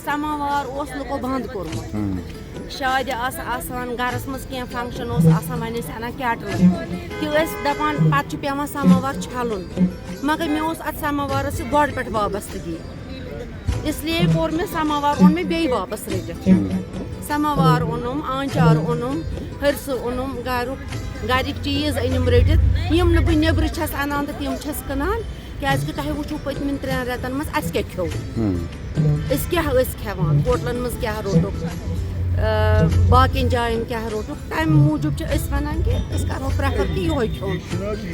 سماوار اوس لُکو بنٛد کوٚرمُت شادِ آسہٕ آسان گَرَس منٛز کینٛہہ فنٛگشَن اوس آسان وۄنۍ ٲسۍ اَنان کیٹلہٕ تہِ ٲسۍ دَپان پَتہٕ چھُ پیٚوان سماوار چھَلُن مگر مےٚ اوس اَتھ سماوارَس سۭتۍ گۄڈٕ پٮ۪ٹھ وابستگی اِسلیے کوٚر مےٚ سماوار اوٚن مےٚ بیٚیہِ واپَس رٔٹِتھ سماوار اوٚنُم آنچار اوٚنُم ہرسہٕ اوٚنُم گَرِکۍ چیٖز أنِم رٔٹِتھ یِم نہٕ بہٕ نیٚبرٕ چھَس اَنان تہٕ تِم چھَس کٕنان کیٛازِکہِ تۄہہِ وٕچھو پٔتمٮ۪ن 3 رٮ۪تَن منٛز اَسہِ کیٛاہ کھیوٚو أسۍ کیٛاہ ٲسۍ کھٮ۪وان ہوٹلَن منٛز کیٛاہ روٚٹُکھ باقیَن جایَن کیٛاہ روٚٹُکھ تَمہِ موٗجوٗب چھِ أسۍ وَنان کہِ أسۍ کَرہو پرٛٮ۪فَر کہِ یِہوٚے کھیوٚن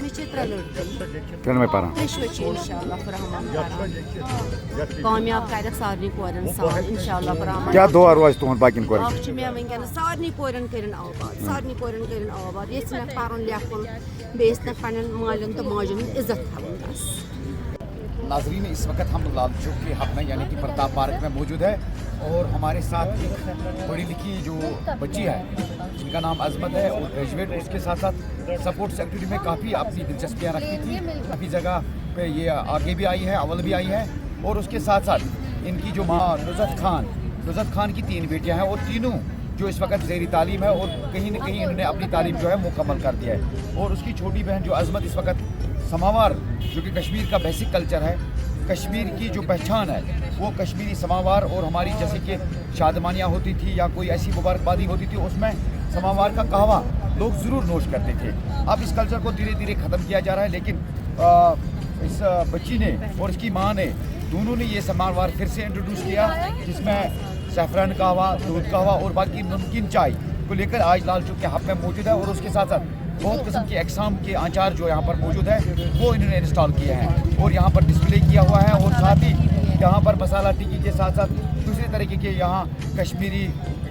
مےٚ چھِ 3 لٔڑکہٕ ترٛیشوَے چھِ اِنشاء اللہ رحمان کران کامیاب کَرٮ۪کھ سارنٕے کورٮ۪ن سان اِنشاء اللہ رحمان اَکھ چھِ مےٚ وٕنکٮ۪نَس سارنٕے کورٮ۪ن کٔرِنۍ آباد سارنٕے کورٮ۪ن کٔرِنۍ آباد یژھنَکھ پَرُن لیکھُن بیٚیہِ ٲسنَکھ پنٛنٮ۪ن مالٮ۪ن تہٕ ماجٮ۪ن ہُنٛد عزت تھاوُن بَس ناظرین اس وقت ہم لال چوک کے ہب میں یعنی کہ پرتاپ پارک میں موجود ہے اور ہمارے ساتھ ایک پڑھی لکھی جو بچی ہے جن کا نام عظمت ہے اور گریجویٹ اس کے ساتھ ساتھ سپورٹس ایکٹیویٹی میں کافی اپنی دلچسپیاں رکھتی تھی کافی جگہ پہ یہ آگے بھی آئی ہے اول بھی آئی ہے اور اس کے ساتھ ساتھ ان کی جو ماں نصرت خان کی 3 بیٹیاں ہیں اور تینوں جو اس وقت زیر تعلیم ہے اور کہیں نہ کہیں انہوں نے اپنی تعلیم جو ہے مکمل کر دیا ہے اور اس کی چھوٹی بہن جو عظمت اس وقت سماوار جو کہ کشمیر کا بیسک کلچر ہے کشمیر کی جو پہچان ہے وہ کشمیری سماوار اور ہماری جیسے کہ شادمانیاں ہوتی تھی یا کوئی ایسی مبارکبادی ہوتی تھی اس میں سماوار کا قہوہ لوگ ضرور نوش کرتے تھے اب اس کلچر کو دھیرے دھیرے ختم کیا جا رہا ہے لیکن اس بچی نے اور اس کی ماں نے دونوں نے یہ سماوار پھر سے انٹروڈیوس کیا جس میں سیفران قہوہ دودھ قہوہ اور باقی نمکین چائے کو لے کر آج لال چوک کے ہب میں موجود ہے اور اس کے ساتھ ساتھ بہت قسم کے اقسام کے آچار جو یہاں پر موجود ہے وہ انہوں نے انسٹال کیے ہیں اور یہاں پر ڈسپلے کیا ہوا ہے اور ساتھ ہی یہاں پر مسالہ ٹکی کے ساتھ ساتھ دوسرے طریقے کے یہاں کشمیری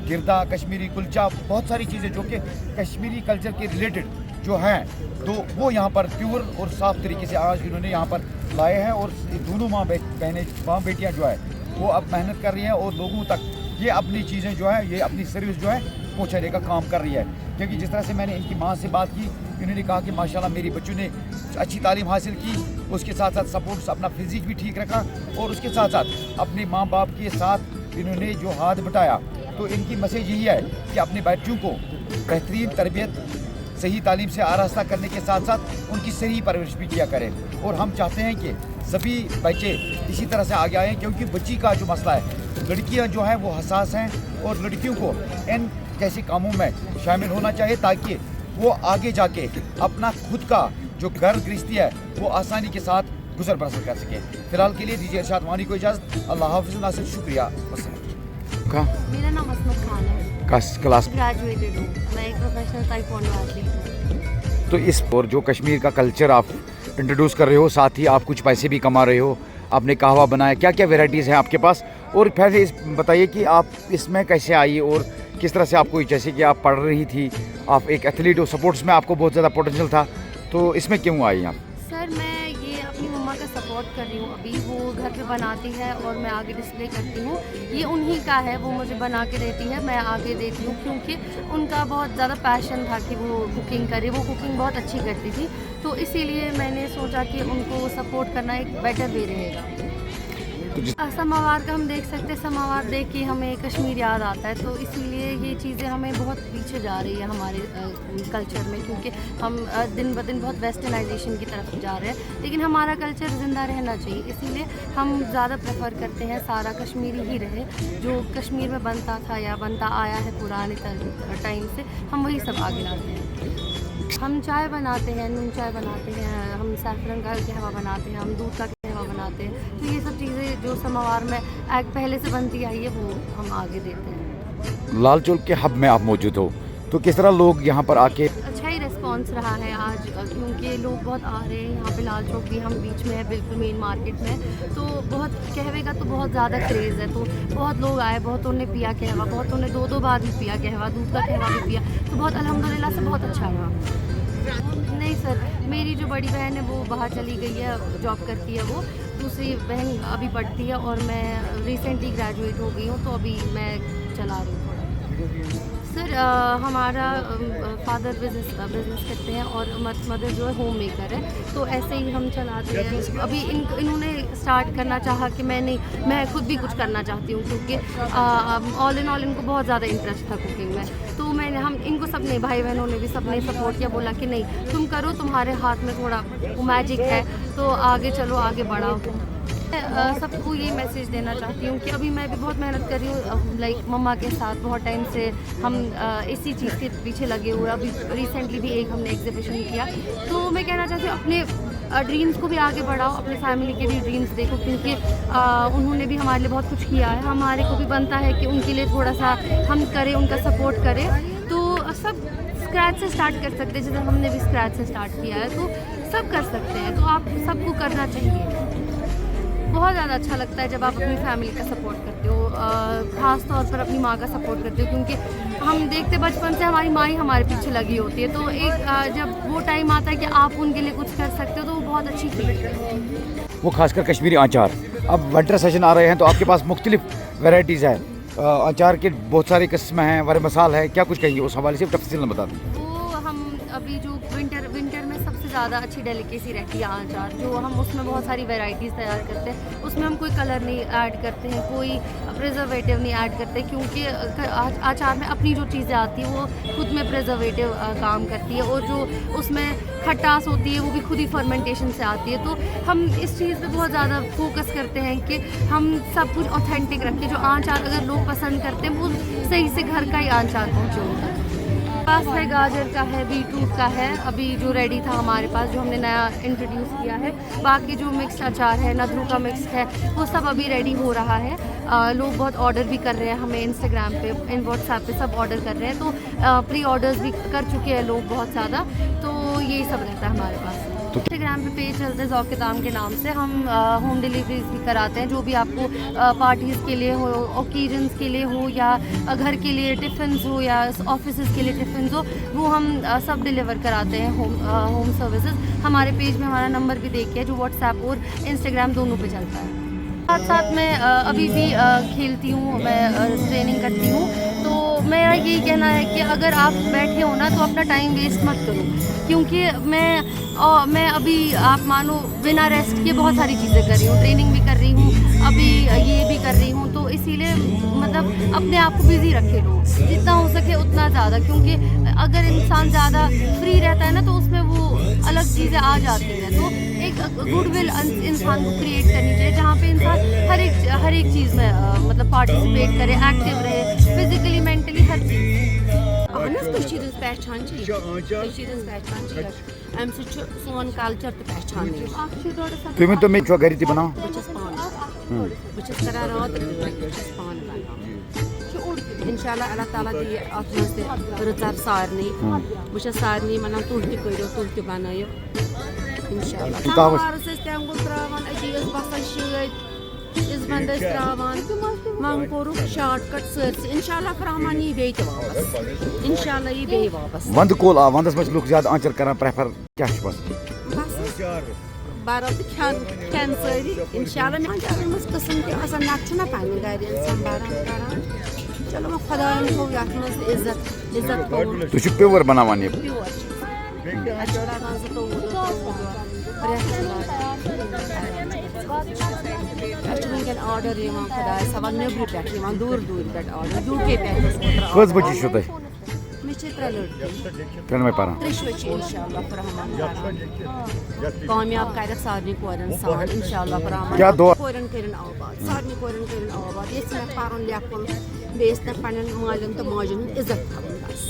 گردہ کشمیری کلچا بہت ساری چیزیں جو کہ کشمیری کلچر کے ریلیٹڈ جو ہیں تو وہ یہاں پر پیور اور صاف طریقے سے آج انہوں نے یہاں پر لائے ہیں اور دونوں ماں بیٹیاں جو ہے وہ اب محنت کر رہی ہیں اور لوگوں تک یہ اپنی چیزیں جو ہے یہ اپنی سروس جو ہے پہنچانے کا کام کر رہی ہے کیونکہ جس طرح سے میں نے ان کی ماں سے بات کی انہوں نے کہا کہ ماشاءاللہ میری بچوں نے اچھی تعلیم حاصل کی اس کے ساتھ ساتھ سپورٹس اپنا فزیک بھی ٹھیک رکھا اور اس کے ساتھ ساتھ اپنے ماں باپ کے ساتھ انہوں نے جو ہاتھ بٹایا تو ان کی میسیج یہی ہے کہ اپنے بچوں کو بہترین تربیت صحیح تعلیم سے آراستہ کرنے کے ساتھ ساتھ ان کی صحیح پرورش بھی کیا کریں اور ہم چاہتے ہیں کہ سبھی بچے اسی طرح سے آگے آئیں کیونکہ بچی کا جو مسئلہ ہے لڑکیاں جو ہیں وہ حساس ہیں اور لڑکیوں کو ان کیسے کاموں میں شامل ہونا چاہیے تاکہ وہ آگے جا کے اپنا خود کا جو گھر گرہستی ہے وہ آسانی کے ساتھ گزر بسر کر سکے فی الحال کے لیے دیجیے ارشاد وانی کو اجازت اللہ حافظ ناصر شکریہ میرا نام عصمت خان ہے کلاس گریجویٹڈ ہوں میں ایک پروفیشنل تائیکوانڈو ایتھلیٹ ہوں تو اس اور جو کشمیر کا کلچر آپ انٹروڈیوس کر رہے ہو ساتھ ہی آپ کچھ پیسے بھی کما رہے ہو آپ نے قہوہ بنایا کیا کیا ویرائٹیز ہیں آپ کے پاس اور پہلے بتائیے کہ آپ اس میں کیسے آئی اور کس طرح سے آپ کو جیسے کہ آپ پڑھ رہی تھی آپ ایک ایتھلیٹ ہو سپورٹس میں آپ کو بہت زیادہ پوٹینشیل تھا تو اس میں کیوں آئی آپ؟ سر میں یہ اپنی مما کا سپورٹ کر رہی ہوں ابھی وہ گھر پہ بناتی ہے اور میں آگے ڈسپلے کرتی ہوں یہ انہی کا ہے وہ مجھے بنا کے دیتی ہے میں آگے دیتی ہوں کیونکہ ان کا بہت زیادہ پیشن تھا کہ وہ کوکنگ کرے وہ کوکنگ بہت اچھی کرتی تھی تو اسی لیے میں نے سوچا کہ ان کو سپورٹ کرنا ایک بیٹر وے رہے گا سماوار کا ہم دیکھ سکتے سماوار دیکھ کے ہمیں کشمیر یاد آتا ہے تو اسی لیے یہ چیزیں ہمیں بہت پیچھے جا رہی ہے ہمارے کلچر میں کیونکہ ہم دن بدن بہت ویسٹرنائزیشن کی طرف جا رہے ہیں لیکن ہمارا کلچر زندہ رہنا چاہیے اسی لیے ہم زیادہ پریفر کرتے ہیں سارا کشمیری ہی رہے جو کشمیر میں بنتا تھا یا بنتا آیا ہے پرانے ٹائم سے ہم وہی سب آگے لاتے ہیں ہم چائے بناتے ہیں نون چائے بناتے ہیں ہم سیفرن کا قہوہ بناتے ہیں ہم دودھ کا قہوہ بناتے ہیں تو یہ سب چیزیں جو سماوار میں پہلے سے بنتی آئی ہے وہ ہم آگے دیتے ہیں لال چوک کے ہب میں آپ موجود ہو تو کس طرح لوگ یہاں پر آ کے اچھا ہی ریسپانس رہا ہے آج کیونکہ لوگ بہت آ رہے ہیں یہاں پہ لال چوک بھی ہم بیچ میں ہے بالکل مین مارکیٹ میں تو بہت قہوے کا تو بہت زیادہ کریز ہے تو بہت لوگ آئے بہتوں نے پیا قہوہ بہتوں نے 2 بار بھی پیا قہوہ دودھ کا قہوہ بھی پیا تو بہت الحمدللہ سے بہت اچھا رہا نہیں سر میری جو بڑی بہن ہے وہ باہر چلی گئی ہے جاب کرتی ہے وہ دوسری بہن ابھی پڑھتی ہے اور میں ریسنٹلی گریجویٹ ہو گئی ہوں تو ابھی میں چلا رہی ہوں تھوڑا سر ہمارا فادر بزنس کرتے ہیں اور مدر جو ہے ہوم میکر ہے, تو ایسے ہی ہم چلاتے ہیں. ابھی انہوں نے اسٹارٹ کرنا چاہا کہ میں خود بھی کچھ کرنا چاہتی ہوں, کیونکہ آل ان آل ان کو بہت زیادہ انٹرسٹ تھا کوکنگ میں. تو ہم ان کو سب نے, بھائی بہنوں نے بھی سب نے سپورٹ کیا, بولا کہ نہیں تم کرو, تمہارے ہاتھ میں تھوڑا وہ میجک ہے, تو آگے چلو, آگے بڑھاؤ. سب کو یہ میسیج دینا چاہتی ہوں کہ ابھی میں بھی بہت محنت کر رہی ہوں, لائک مما کے ساتھ بہت ٹائم سے ہم اسی چیز کے پیچھے لگے ہوئے. ابھی ریسنٹلی بھی ایک ہم نے ایگزیبیشن کیا. تو میں کہنا چاہتی ہوں اپنے ڈریمز کو بھی آگے بڑھاؤ, اپنے فیملی کے بھی ڈریمز دیکھو, کیونکہ انہوں نے بھی ہمارے لیے بہت کچھ کیا ہے. ہمارے کو بھی بنتا ہے کہ ان کے لیے تھوڑا سا ہم کریں, ان کا سپورٹ کریں. تو سب اسکریچ سے اسٹارٹ کر سکتے ہیں, جیسے ہم نے بھی اسکریچ سے اسٹارٹ کیا ہے, تو سب کر سکتے ہیں. تو آپ سب کو کرنا چاہیے. بہت زیادہ اچھا لگتا ہے جب آپ اپنی فیملی کا سپورٹ کرتے ہو, خاص طور پر اپنی ماں کا سپورٹ کرتے ہو, کیونکہ ہم دیکھتے بچپن سے ہماری ماں ہی ہمارے پیچھے لگی ہوتی ہے. تو ایک جب وہ ٹائم آتا ہے کہ آپ ان کے لیے کچھ کر سکتے ہو, تو وہ بہت اچھی فیلنگ ہے. وہ خاص کر کشمیری آچار. اب ونٹر سیشن آ رہے ہیں تو آپ کے پاس مختلف ویرائٹیز ہے, آچار کے بہت ساری قسمیں ہیں, ور مسال ہے, کیا کچھ کہیں گے اس حوالے سے تفصیل بتا دیں. وہ ہم ابھی جو ونٹر میں سب سے زیادہ اچھی ڈیلیکیسی رہتی ہے آچار, جو ہم اس میں بہت ساری ویرائٹیز تیار کرتے ہیں. اس میں ہم کوئی کلر نہیں ایڈ کرتے ہیں, کوئی پریزرویٹیو نہیں ایڈ کرتے, کیونکہ آچار میں اپنی جو چیزیں آتی ہیں وہ خود میں پریزرویٹیو کام کرتی ہے, اور جو اس میں کھٹاس ہوتی ہے وہ بھی خود ہی فرمنٹیشن سے آتی ہے. تو ہم اس چیز پہ بہت زیادہ فوکس کرتے ہیں کہ ہم سب کچھ اوتھینٹک رکھیں. جو آچار اگر لوگ پسند کرتے ہیں وہ صحیح سے گھر کا ہی آچار پہنچے ان تک. پاس ہے گاجر کا ہے, بیٹروٹ کا ہے, ابھی جو ریڈی تھا ہمارے پاس, جو ہم نے نیا انٹروڈیوس کیا ہے. باقی جو مکسڈ اچار ہے, ندرو کا مکس ہے, وہ سب ابھی ریڈی ہو رہا ہے. لوگ بہت آرڈر بھی کر رہے ہیں ہمیں, انسٹاگرام پہ, واٹس ایپ پہ سب آرڈر کر رہے ہیں. تو پری آرڈرز بھی کر چکے ہیں لوگ بہت زیادہ. تو یہی سب رہتا ہے ہمارے پاس. انسٹاگرام پہ پیج چلتا ہے ذوق طعام کے نام سے. ہم ہوم ڈیلیوریز بھی کراتے ہیں, جو بھی آپ کو پارٹیز کے لیے ہو, اوکیزنس کے لیے ہو, یا گھر کے لیے ٹفنز ہو, یا آفیسز کے لیے ٹفنز ہو, وہ ہم سب ڈیلیور کراتے ہیں. ہوم سروسز ہمارے پیج میں ہمارا نمبر بھی دیکھیے, جو واٹس ایپ اور انسٹاگرام دونوں پہ چلتا ہے. ساتھ میں ابھی بھی کھیلتی ہوں, میں ٹریننگ کرتی ہوں. تو میرا یہی کہنا ہے کہ اگر آپ بیٹھے ہو نا, تو اپنا ٹائم ویسٹ مت کرو, کیونکہ میں ابھی آپ مانو بنا ریسٹ کے بہت ساری چیزیں کر رہی ہوں. ٹریننگ بھی کر رہی ہوں, ابھی یہ بھی کر رہی ہوں. تو اسی لیے مطلب اپنے آپ کو بزی رکھے لو جتنا ہو سکے اتنا زیادہ, کیونکہ اگر انسان زیادہ فری رہتا ہے نا, تو اس میں وہ الگ چیزیں آ جاتی ہیں. تو ایک گڈ ول انسان کو کریٹ کرنی چاہیے, جہاں پہ انسان ہر ایک چیز میں مطلب پارٹیسپیٹ کرے, ایکٹیو رہے, فزیکلی مینٹلی ہر چیز. اہن حظ پہچان امہ سون کلچر تو پہچان. تُہۍ ؤنۍتو مےٚ چھُوا گرِ تہِ بناوان؟ بہٕ چھَس کران رات بہٕ چھَس پانہٕ بناوان. انشاء اللہ تعالیٰ دی اتھ منٛز تہِ رٕژر سارنٕے. بہٕ چھَس سارنٕے وَنان تُہۍ تہِ کٔرِو, تُہۍ تہِ بنٲیِو انشاء اللہ. سموارس ٲسۍ تٮ۪نٛگُل تراوان, أتی ٲسۍ بسان شٲدۍ, اِزبنٛد ٲسۍ تراوان, وۄنۍ کوٚرُکھ شاٹ کٹ سٲرسٕے. انشاء اللہ رحمان یی بیٚیہِ تہِ واپس, انشاء اللہ یی بیٚیہِ واپس. ونٛدٕ کول آو, ونٛدس منٛز چھِ لُکھ زیادٕ آنچار کران پریفر, کیٛاہ چھُ باسان؟ بس برو تہٕ کھٮ۪ن سٲری انشاء اللہ. مےٚ آنچارن منٛز قٕسم تہِ آسان, نتہٕ چھُنہ پننہِ گرِ انسان بران کران. چلو وۄنۍ خۄداین تھوٚو یتھ منٛز عزت تھوٚوُن. تُہۍ چھِو پیور بناوان یہِ؟ پیور اَسہِ چھُ لگان 22 رٮ۪تھ چھُ لگان. اَسہِ چھُ وٕنکٮ۪ن آرڈر یِوان خۄدایس حوال نیٚبرٕ پٮ۪ٹھ یِوان, دوٗرِ پٮ۪ٹھ آرڈر, یوٗ کے پٮ۪ٹھ. کٔژ بجے چھُو تۄہہِ؟ مےٚ چھِ 3 لڑکہٕ, ترٛٮ۪نوَے پران. ترٛیشوَے چھِ انشاء اللہ رحمان کران. کامیاب کرٮ۪کھ سارنٕے کورٮ۪ن سان انشاء اللہ رحمان. کیٛاہ دعا؟ کورٮ۪ن کٔرِنۍ آباد, سارنٕے کورٮ۪ن کٔرِنۍ آباد. ییٚژھِ مےٚ پرُن لیکھُن, بیٚیہِ ٲسۍ مےٚ پننٮ۪ن مالٮ۪ن تہٕ ماجٮ۪ن ہُنٛد عزت تھاوُن. بس